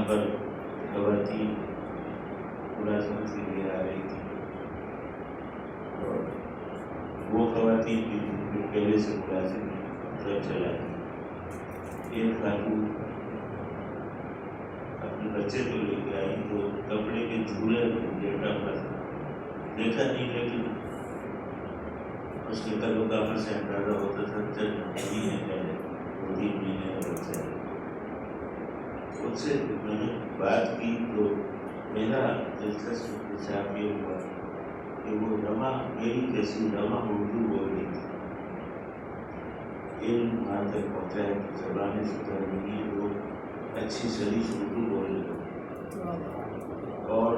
پر خواتین ملازمت کے لیے آ رہی تھی، اور وہ خواتین بھی جو پہلے سے ملازم ٹرک چلاتی. ایک خاتون اپنے بچے کو لے کے آئی تو کپڑے کے جھولے میں لیٹا ہوا تھا. دیکھا نہیں، لیکن اس کے تعلق کہاں سے اندازہ ہوتا تھا جب نہیں ہے 2-3 مہینے کا بچہ ہے. اس سے میں نے بات کی تو میرا دلچسپ حساب یہ ہوا کہ وہ رما میری کیسی رما اردو بول رہی تھی. علم وہاں تک پہنچا ہے کہ زبانیں سدھر رہی ہیں، لوگ اچھی سلیس اردو بول رہے ہیں. اور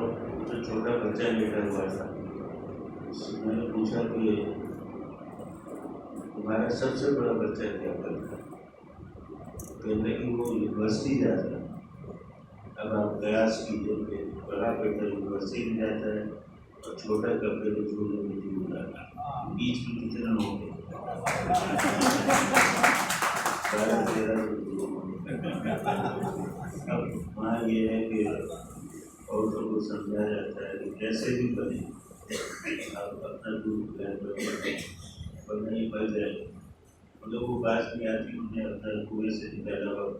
جو چھوٹا بچہ لیٹا ہوا تھا، میں نے پوچھا کہ تمہارا سب سے بڑا بچہ کیا کرتا ہے؟ کہنے کہ وہ یونیورسٹی جاتا ہے. اب آپ قیاس کیجیے کہ بڑا بیٹا یونیورسٹی میں جاتا ہے اور چھوٹا کپڑے کو جھولے میں جھول رہا ہے، بیچ میں کتنا ہو گیا؟ 12-13 اب وہاں یہ ہے کہ عورتوں کو سمجھایا جاتا ہے کہ کیسے بھی بنے آپ اپنا دودھ پلان پر نہیں بل جائے. مطلب وہ بات نہیں آتی، انہیں اپنا کنویں سے نکالا اور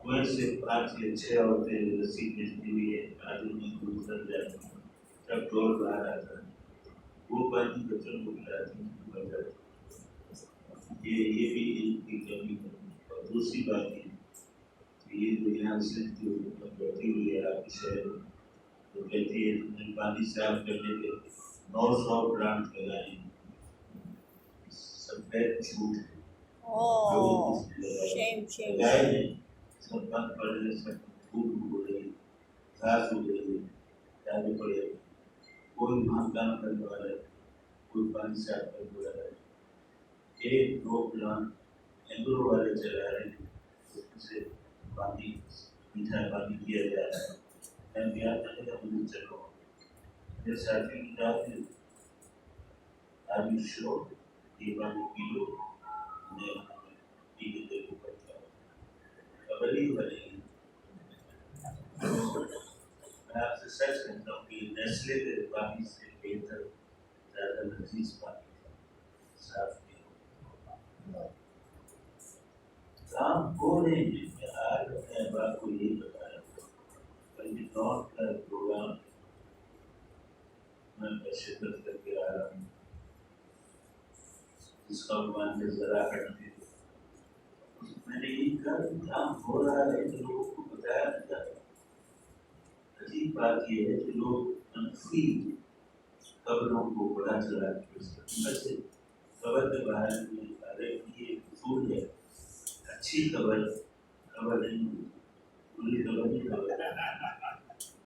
کنویں سے 5 یا 6 عورتیں رسی کھینچتی ہوئی ہے، آدمی دودھ اتر جاتی ہیں. جب ڈول باہر آتا ہے وہ پانی بچوں کو پلاتی ہیں، بڑھ جاتی. یہ بھی ان کی کمی ہے. اور دوسری بات یہ کہ یہ جو یہاں سے جو بیٹھی ہوئی ہے آپ کی شہر میں، تو کہتی ہے تم نے پانی صاف کرنے کے 900 پلانٹ لگائے ہیں. سب بیت چھوٹ ہے، لگائے نہیں، سب بند پڑے، سب پھول ہو رہی، گھاس ہو رہی، جانے پڑے. کوئی وہاں کام کرنے والا ہے، کوئی پانی صاف کرنے والا ہے. 1-2 پلانٹ اینگلو والے چلا رہے ہیں، اس سے پانی میٹھا پانی کیا جا رہا ہے. میں بیان کرنے کا مجھے چلو میرے ساتھی نے کہا کہ آدمی شو یہ پانی پی لو، میں پی کے دیکھو کرتا ہوں. خبر ہی بنے گی. میں آپ سے سچ کہتا ہوں کہ نیسلے کے پانی سے بہتر، زیادہ لذیذ پانی صاف نہیں. کام ہو رہے ہیں. میں آج اپنے احباب کو یہی بتایا بلکہ نوٹ کا پروگرام میں شرکت کر کے آ رہا ہوں، جس کا عنوان ہے ذرا ہٹتے. میں نے یہ کہا کہ کام ہو رہا ہے کہ لوگوں کو بتایا نہیں جاتا. عجیب بات یہ ہے کہ لوگ منفی خبروں کو بڑا چلا کے ویسے خبر کے بارے میں یہ اصول ہے، اچھی خبر نہیں، بری خبر نہیں خبر.